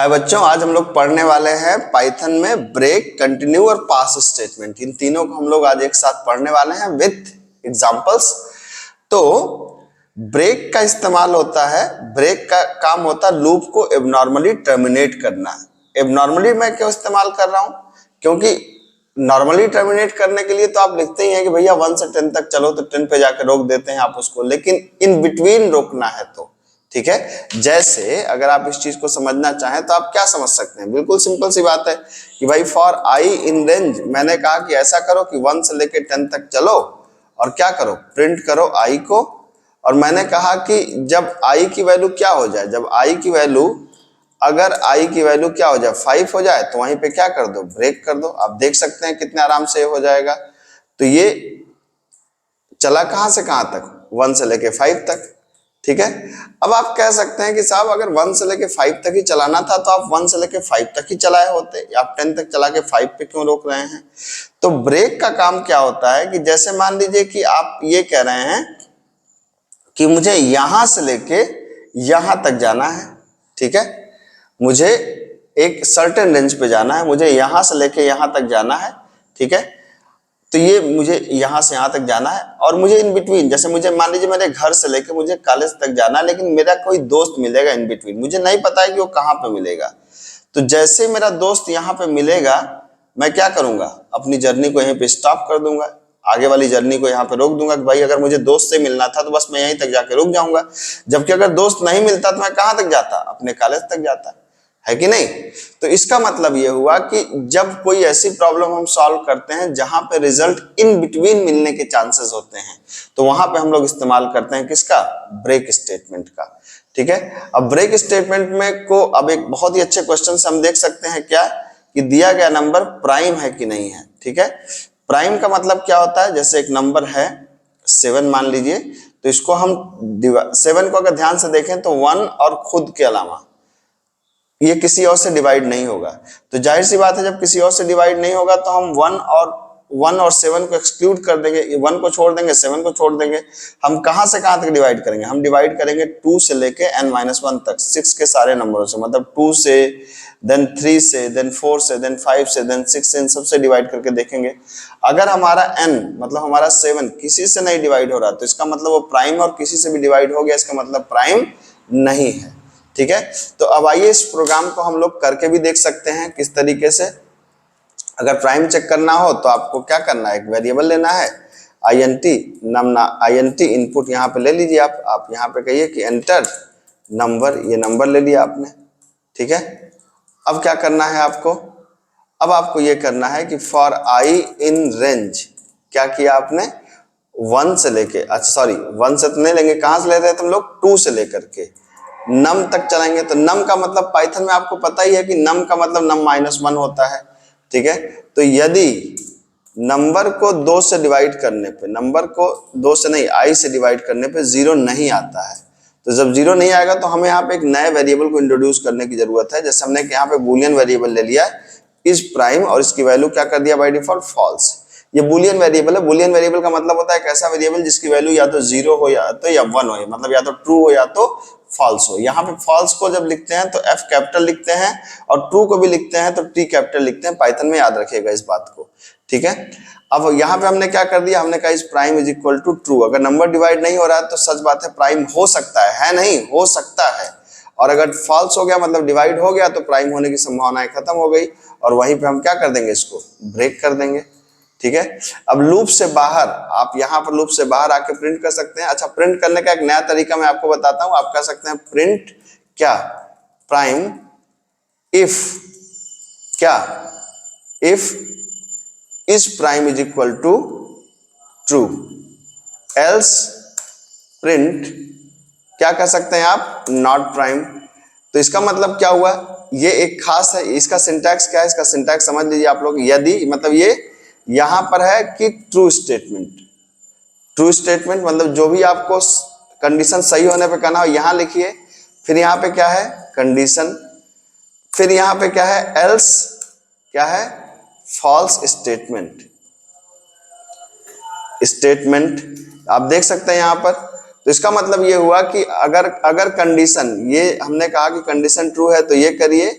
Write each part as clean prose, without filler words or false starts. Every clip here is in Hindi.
हाय बच्चों, आज हम लोग पढ़ने वाले हैं पाइथन में ब्रेक, कंटिन्यू और पास स्टेटमेंट। इन तीनों को हम लोग आज एक साथ पढ़ने वाले हैं विथ एग्जांपल्स। तो ब्रेक का इस्तेमाल होता है, ब्रेक का काम होता है लूप को एबनॉर्मली टर्मिनेट करना। एबनॉर्मली मैं क्यों इस्तेमाल कर रहा हूं? क्योंकि नॉर्मली टर्मिनेट करने के लिए तो आप लिखते ही हैं कि भैया 1 से 10 तक चलो, तो 10 पे जाकर रोक देते हैं आप उसको, लेकिन इन बिटवीन रोकना है तो ठीक है। जैसे अगर आप इस चीज को समझना चाहें तो आप क्या समझ सकते हैं, बिल्कुल सिंपल सी बात है कि भाई फॉर आई इन रेंज, मैंने कहा कि ऐसा करो कि 1 से लेके 10 तक चलो और क्या करो, प्रिंट करो आई को। और मैंने कहा कि जब आई की वैल्यू क्या हो जाए, जब आई की वैल्यू अगर आई की वैल्यू क्या हो जाए 5 हो जाए, तो वहीं पे क्या कर दो, ब्रेक कर दो। आप देख सकते हैं कितने आराम से हो जाएगा। तो ये चला कहां से कहां तक, 1 से लेके 5 तक, ठीक है। अब आप कह सकते हैं कि साहब अगर 1 से लेके 5 तक ही चलाना था तो आप 1 से लेके 5 तक ही चलाए होते, आप 10 तक चला के 5 पे क्यों रोक रहे हैं? तो ब्रेक का काम क्या होता है कि जैसे मान लीजिए कि आप ये कह रहे हैं कि मुझे यहां से लेके यहां तक जाना है, ठीक है, मुझे एक सर्टेन रेंज पे जाना है, मुझे यहां से लेके यहां तक जाना है, ठीक है। तो ये मुझे यहां से यहां तक जाना है और मुझे इन बिटवीन, जैसे मुझे मान लीजिए मेरे घर से लेके मुझे कॉलेज तक जाना है, लेकिन मेरा कोई दोस्त मिलेगा इन बिटवीन, मुझे नहीं पता है कि वो कहां पे मिलेगा। तो जैसे मेरा दोस्त यहाँ पे मिलेगा, मैं क्या करूंगा, अपनी जर्नी को यहीं पे स्टॉप कर दूंगा, आगे वाली जर्नी को यहाँ पे रोक दूंगा कि भाई अगर मुझे दोस्त से मिलना था तो बस मैं यहीं तक जाके रुक जाऊंगा। जबकि अगर दोस्त नहीं मिलता तो मैं कहां तक जाता, अपने कॉलेज तक जाता, है कि नहीं। तो इसका मतलब यह हुआ कि जब कोई ऐसी प्रॉब्लम हम सॉल्व करते हैं जहां पे रिजल्ट इन बिटवीन मिलने के चांसेस होते हैं, तो वहां पे हम लोग इस्तेमाल करते हैं किसका, ब्रेक स्टेटमेंट का, ठीक है। अब ब्रेक स्टेटमेंट में को अब एक बहुत ही अच्छे क्वेश्चन से हम देख सकते हैं क्या, कि दिया गया नंबर प्राइम है कि नहीं है, ठीक है। प्राइम का मतलब क्या होता है, जैसे एक नंबर है 7 मान लीजिए, तो इसको हम 7 को अगर ध्यान से देखें तो 1 और खुद के अलावा ये किसी और से डिवाइड नहीं होगा। तो जाहिर सी बात है जब किसी और से डिवाइड नहीं होगा तो हम 1 और 7 को एक्सक्लूड कर देंगे, 1 को छोड़ देंगे, 7 को छोड़ देंगे। हम कहां से कहां तक डिवाइड करेंगे, हम डिवाइड करेंगे 2 से लेके n-1 तक, 6 के सारे नंबरों से, मतलब 2 से, देन 3 से, देन 4 से, देन 5 से, देन 6 से, इन सबसे डिवाइड करके देखेंगे। अगर हमारा n मतलब हमारा 7 किसी से नहीं डिवाइड हो रहा तो इसका मतलब वो प्राइम, और किसी से भी डिवाइड हो गया इसका मतलब प्राइम नहीं है, ठीक है। तो अब आइए इस प्रोग्राम को हम लोग करके भी देख सकते हैं किस तरीके से। अगर प्राइम चेक करना हो तो आपको क्या करना है, एक वेरिएबल लेना है int नमना, int इनपुट यहाँ पे ले लीजिए आप यहाँ पे कहिए कि एंटर नंबर, ये नंबर ले लिया आपने, ठीक है। अब क्या करना है आपको, अब आपको ये करना है कि फॉर आई इन रेंज, क्या किया आपने, 1 से लेके, अच्छा सॉरी 1 से तो नहीं लेंगे, कहां से ले रहे थे हम लोग, 2 से लेकर के नम तक चलाएंगे। तो नम का मतलब पाइथन में आपको पता ही है कि नम का मतलब num-1 होता है, ठीक है। तो यदि नंबर को 2 से डिवाइड करने पे, नंबर को 2 से नहीं आई से डिवाइड करने पे 0 नहीं आता है, तो जब 0 नहीं आएगा तो हमें यहाँ पे एक नए वेरिएबल को इंट्रोड्यूस करने की जरूरत है। जैसे हमने यहाँ पे बूलियन वेरिएबल ले लिया इज प्राइम और इसकी वैल्यू क्या कर दिया बाय डिफॉल्ट, फॉल्स। ये बूलियन वेरिएबल है। बूलियन वेरिएबल का मतलब होता है एक ऐसा वेरिएबल जिसकी वैल्यू या तो 0 हो या तो 1 हो, मतलब या तो ट्रू हो या तो फॉल्स हो। यहाँ पे फॉल्स को जब लिखते हैं तो F कैपिटल लिखते हैं और ट्रू को भी लिखते हैं तो T कैपिटल लिखते हैं। पाइथन में याद रखिएगा इस बात को, ठीक है। अब यहाँ पे हमने क्या कर दिया, हमने कहा इस prime is equal to true. अगर नंबर डिवाइड नहीं हो रहा है तो सच बात है प्राइम हो सकता है नहीं, हो सकता है। और अगर फॉल्स हो गया मतलब डिवाइड हो गया तो प्राइम होने की संभावनाएं खत्म हो गई, और वहीं पे हम क्या कर देंगे, इसको ब्रेक कर देंगे, ठीक है। अब लूप से बाहर, आप यहाँ पर लूप से बाहर आके प्रिंट कर सकते हैं। अच्छा, प्रिंट करने का एक नया तरीका मैं आपको बताता हूं। आप कह सकते हैं प्रिंट क्या, प्राइम इफ क्या, if is prime is equal to true, else print क्या कर सकते हैं आप, नॉट प्राइम। तो इसका मतलब क्या हुआ, ये एक खास है, इसका सिंटैक्स क्या है, इसका सिंटैक्स समझ लीजिए आप लोग। यदि मतलब ये यहां पर है कि ट्रू स्टेटमेंट, ट्रू स्टेटमेंट मतलब जो भी आपको कंडीशन सही होने पे कहना हो यहां लिखिए, फिर यहां पे क्या है कंडीशन, फिर यहां पे क्या है एल्स, क्या है फॉल्स स्टेटमेंट, स्टेटमेंट आप देख सकते हैं यहां पर। तो इसका मतलब ये हुआ कि अगर कंडीशन, ये हमने कहा कि कंडीशन ट्रू है तो ये करिए,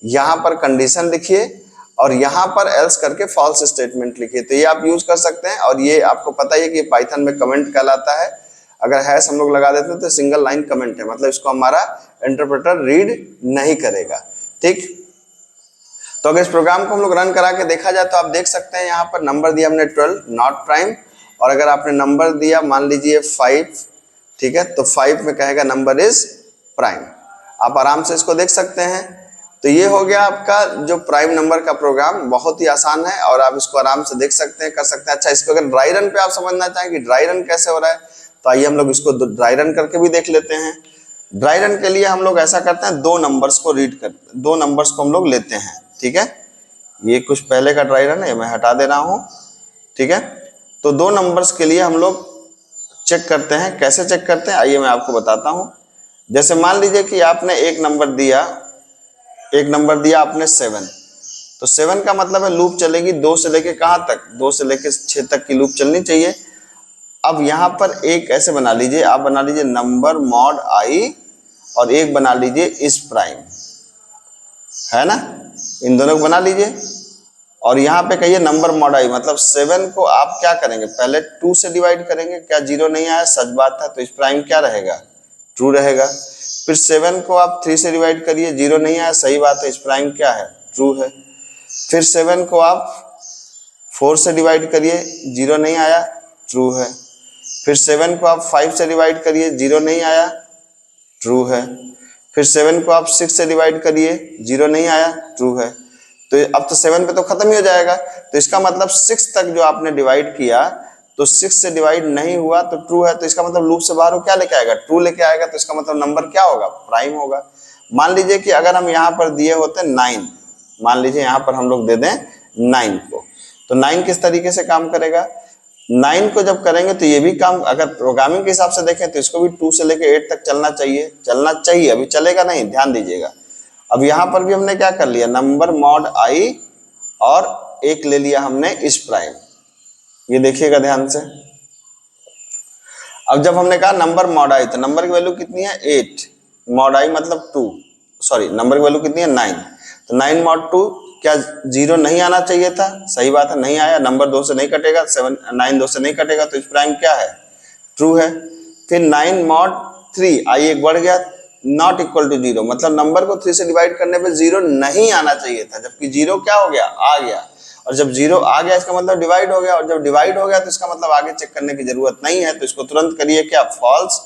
यहाँ पर कंडीशन लिखिए और यहाँ पर एल्स करके फॉल्स स्टेटमेंट लिखिए। तो ये आप यूज कर सकते हैं और ये आपको पता ही है कि पाइथन में कमेंट कहलाता है। अगर हैश हम लोग लगा देते हैं तो सिंगल लाइन कमेंट है, मतलब इसको हमारा इंटरप्रेटर रीड नहीं करेगा। ठीक, तो अगर इस प्रोग्राम को हम लोग रन करा के देखा जाए तो आप देख सकते हैं यहाँ पर नंबर दिया हमने 12 नॉट प्राइम, और अगर आपने नंबर दिया मान लीजिए 5, ठीक है, तो 5 में कहेगा नंबर इज प्राइम। आप आराम से इसको देख सकते हैं। तो ये हो गया आपका जो प्राइम नंबर का प्रोग्राम, बहुत ही आसान है और आप इसको आराम से देख सकते हैं, कर सकते हैं। अच्छा, इसको अगर ड्राई रन पे आप समझना चाहें कि ड्राई रन कैसे हो रहा है, तो आइए हम लोग इसको ड्राई रन करके भी देख लेते हैं। ड्राई रन के लिए हम लोग ऐसा करते हैं, दो नंबर्स को हम लोग लेते हैं। ठीक है, ये कुछ पहले का ड्राई रन है, मैं हटा दे रहा हूं। ठीक है, तो दो नंबर्स के लिए हम लोग चेक करते हैं। कैसे चेक करते हैं आइए मैं आपको बताता हूं। जैसे मान लीजिए कि आपने एक नंबर दिया आपने 7, तो 7 का मतलब है लूप चलेगी 2 से लेके कहां तक, 2 से लेके 6 तक की लूप चलनी चाहिए। अब यहां पर एक ऐसे बना लीजिए, आप बना लीजिए नंबर मॉड आई और एक बना लीजिए इस प्राइम, है ना, इन दोनों को बना लीजिए और यहाँ पे कहिए नंबर मॉड आई, मतलब 7 को आप क्या करेंगे, पहले 2 से डिवाइड करेंगे। क्या 0 नहीं आया, सच बात है, तो इस प्राइम क्या रहेगा, ट्रू रहेगा। फिर 7 को आप 3 से डिवाइड करिए, 0 नहीं आया, सही बात है, इस प्राइम क्या है, ट्रू है। फिर 7 को आप 4 से डिवाइड करिए, 0 नहीं आया, ट्रू है। फिर 7 को आप 5 से डिवाइड करिए, 0 नहीं आया, ट्रू है। फिर 7 को आप 6 से डिवाइड करिए, 0 नहीं आया, ट्रू है। तो अब तो 7 पे तो खत्म ही हो जाएगा। तो इसका मतलब 6 तक जो आपने डिवाइड किया तो 6 से डिवाइड नहीं हुआ तो ट्रू है। तो इसका मतलब लूप से बाहर वो क्या लेके आएगा, ट्रू लेके आएगा। तो इसका मतलब नंबर क्या होगा, प्राइम होगा। मान लीजिए कि अगर हम यहाँ पर दिए होते 9, मान लीजिए यहाँ पर हम लोग दे दें 9 को, तो 9 किस तरीके से काम करेगा, 9 को जब करेंगे तो ये भी काम, अगर प्रोग्रामिंग के हिसाब से देखें तो इसको भी 2 से लेके 8 तक चलना चाहिए, अभी चलेगा नहीं, ध्यान दीजिएगा। अब यहां पर भी हमने क्या कर लिया, नंबर मॉड आई और एक ले लिया हमने इस प्राइम, ये देखिएगा ध्यान से। अब जब हमने कहा नंबर मॉड आई, तो नंबर की वैल्यू कितनी है 8, मॉड आई मतलब 2, सॉरी नंबर की वैल्यू कितनी है 9, तो 9 मॉड 2, क्या 0 नहीं आना चाहिए था, सही बात है, नहीं आया, नंबर 2 से नहीं कटेगा, 9 2 से नहीं कटेगा, तो इस प्राइम क्या है, ट्रू है। फिर 9 मॉड 3, आई एक बढ़ गया, नॉट इक्वल टू 0, मतलब नंबर को 3 से डिवाइड करने पे 0 नहीं आना चाहिए था, जबकि 0 क्या हो गया, आ गया। और जब 0 आ गया इसका मतलब डिवाइड हो गया, और जब डिवाइड हो गया तो इसका मतलब आगे चेक करने की जरूरत नहीं है, तो इसको तुरंत करिए क्या, फॉल्स।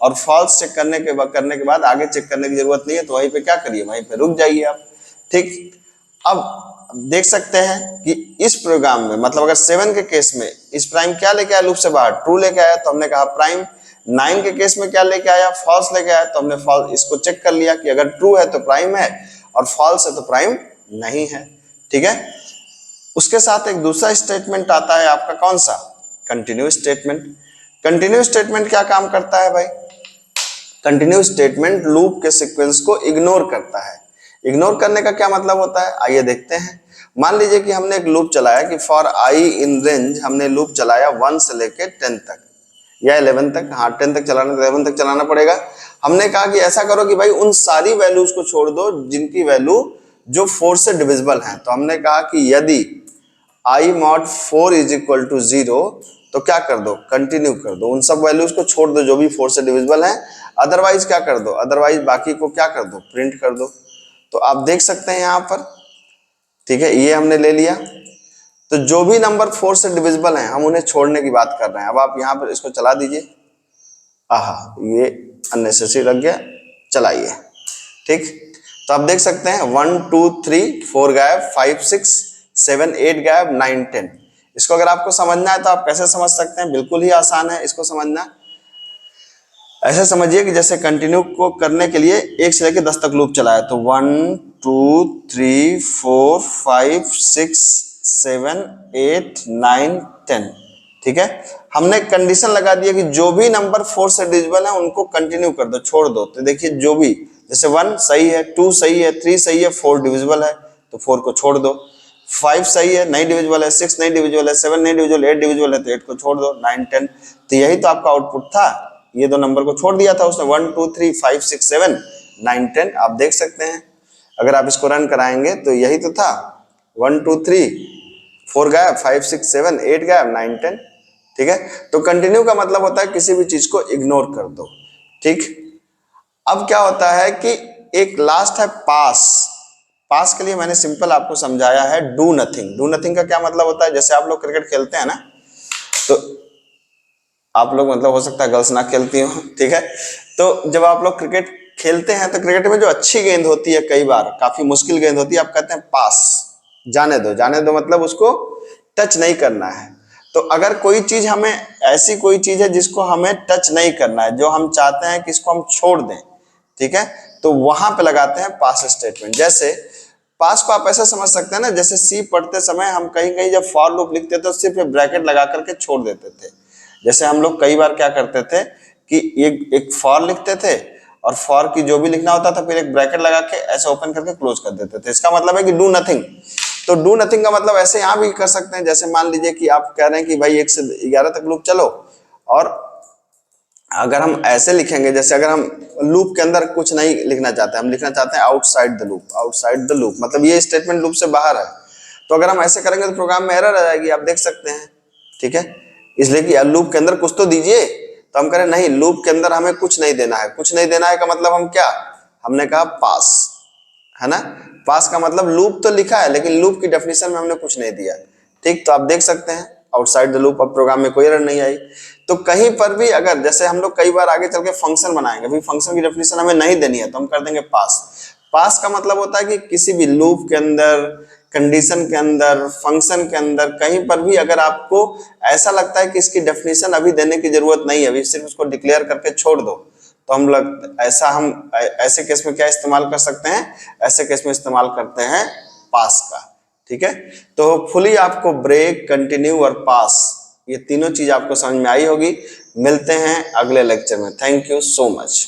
और फॉल्स चेक करने के बाद आगे चेक करने की जरूरत नहीं है, तो वहीं पे क्या करिए, वहीं पे रुक जाइए आप। ठीक, अब देख सकते हैं कि इस प्रोग्राम में, मतलब अगर 7 के केस में इस प्राइम क्या लेके आया लूप से बाहर, ट्रू लेके आया, तो हमने कहा प्राइम। 9 के केस में क्या लेके आया, फॉल्स लेके आया, तो हमने फॉल्स, इसको चेक कर लिया कि अगर ट्रू है तो प्राइम है और फॉल्स है तो प्राइम नहीं है। ठीक है, उसके साथ एक दूसरा स्टेटमेंट आता है आपका, कौन सा, कंटिन्यू स्टेटमेंट। कंटिन्यू स्टेटमेंट क्या काम करता है भाई, कंटिन्यू स्टेटमेंट लूप के सीक्वेंस को इग्नोर करता है। इग्नोर करने का क्या मतलब होता है, आइए देखते हैं। मान लीजिए कि हमने एक लूप चलाया कि फॉर आई इन रेंज, हमने लूप चलाया 1 से लेके 10 तक या 11 तक, हाँ 10 तक चलाना, 11 तक चलाना पड़ेगा। हमने कहा कि ऐसा करो कि भाई उन सारी वैल्यूज को छोड़ दो जिनकी वैल्यू जो 4 से डिविजिबल है। तो हमने कहा कि यदि आई मॉड 4 इज इक्वल टू 0, तो क्या कर दो, कंटिन्यू कर दो, उन सब वैल्यूज को छोड़ दो जो भी 4 से डिविजिबल है। अदरवाइज क्या कर दो, अदरवाइज बाकी को क्या कर दो, प्रिंट कर दो। तो आप देख सकते हैं यहां पर, ठीक है, ये हमने ले लिया। तो जो भी नंबर 4 से डिविजिबल हैं हम उन्हें छोड़ने की बात कर रहे हैं। अब आप यहां पर इसको चला दीजिए, आहा ये अननेसेसरी लग गया, चलाइए। ठीक, तो आप देख सकते हैं 1 2 3 4 गायब, 5 6 7 8 गायब, 9 10। इसको अगर आपको समझना है तो आप कैसे समझ सकते हैं, बिल्कुल ही आसान है इसको समझना। ऐसे समझिए कि जैसे कंटिन्यू को करने के लिए 1 से लेकर 10 तक लूप चलाया, तो 1 2 3 4 5 6 7 8 9 10। ठीक है, हमने कंडीशन लगा दिया कि जो भी नंबर 4 से डिविजिबल है उनको कंटिन्यू कर दो, छोड़ दो। तो देखिए जो भी, जैसे 1 सही है, 2 सही है, 3 सही है, 4 डिविजिबल है तो 4 को छोड़ दो, 5 सही है, नहीं डिविजिबल है, 6 नहीं डिविजिबल है, 7 नहीं डिविजिबल, 8 डिविजिबल है तो 8 को छोड़ दो, 9 10। तो यही तो आपका आउटपुट था, ये दो नंबर को छोड़ दिया था उसने, 1 2 3 5 6 7 9 10। आप देख सकते हैं अगर आप इसको रन कराएंगे तो यही तो था, 1 2 3 4 गायब, 5 6 7 8 गायब, 9 10। ठीक है, तो कंटिन्यू का मतलब होता है किसी भी चीज को इग्नोर कर दो। ठीक, अब क्या होता है कि एक लास्ट है पास। पास के लिए मैंने सिंपल आपको समझाया है डू नथिंग। डू नथिंग का क्या मतलब होता है, जैसे आप लोग क्रिकेट खेलते हैं ना, तो आप लोग मतलब हो सकता है गर्ल्स ना खेलती हो, ठीक है, तो जब आप लोग क्रिकेट खेलते हैं तो क्रिकेट में जो अच्छी गेंद होती है, कई बार काफी मुश्किल गेंद होती है, आप कहते हैं पास, जाने दो, जाने दो, मतलब उसको टच नहीं करना है। तो अगर कोई चीज हमें, ऐसी कोई चीज है जिसको हमें टच नहीं करना है, जो हम चाहते हैं कि इसको हम छोड़ दें, ठीक है, तो वहां पे लगाते हैं पास स्टेटमेंट। जैसे पास को आप ऐसा समझ सकते हैं ना, जैसे सी पढ़ते समय हम कहीं कहीं जब फॉर लूप लिखते थे तो सिर्फ ब्रैकेट लगा करके छोड़ देते थे। जैसे हम लोग कई बार क्या करते थे कि एक फॉर लिखते थे और फॉर की जो भी लिखना होता था फिर एक ब्रैकेट लगा के ऐसे ओपन करके क्लोज कर देते थे। इसका मतलब है कि डू नथिंग। तो डू नथिंग का मतलब ऐसे यहां भी कर सकते हैं। जैसे मान लीजिए कि आप कह रहे हैं कि भाई 1 से 11 तक लूप चलो, और अगर हम ऐसे लिखेंगे, जैसे अगर हम लूप के अंदर कुछ नहीं लिखना चाहते, हम लिखना चाहते हैं outside the loop, outside the loop मतलब ये स्टेटमेंट लूप से बाहर है, तो अगर हम ऐसे करेंगे तो प्रोग्राम में एरर आ जाएगी, आप देख सकते हैं। ठीक है, इसलिए कि यार लूप के अंदर कुछ तो दीजिए, तो हम करें नहीं, लूप के अंदर हमें कुछ नहीं देना है। कुछ नहीं देना है का मतलब हम क्या, हमने कहा पास, है ना। पास का मतलब लूप तो लिखा है लेकिन लूप की डेफिनेशन में हमने कुछ नहीं दिया। ठीक, तो आप देख सकते हैं आउटसाइड द लूप, अब प्रोग्राम में कोई एरर नहीं आई। तो कहीं पर भी अगर, जैसे हम लोग कई बार आगे चल के फंक्शन बनाएंगे, भाई फंक्शन की डेफिनेशन हमें नहीं देनी है तो हम कर देंगे पास। पास का मतलब होता है कि किसी भी लूप के अंदर, कंडीशन के अंदर, फंक्शन के अंदर, कहीं पर भी अगर आपको ऐसा लगता है कि इसकी डेफिनेशन अभी देने की जरूरत नहीं है, अभी सिर्फ उसको डिक्लेयर करके छोड़ दो, तो हम ऐसे केस में क्या इस्तेमाल कर सकते हैं, ऐसे केस में इस्तेमाल करते हैं पास का। ठीक है, तो होपफुली आपको ब्रेक, कंटिन्यू और पास ये तीनों चीज आपको समझ में आई होगी। मिलते हैं अगले लेक्चर में। Thank you so much.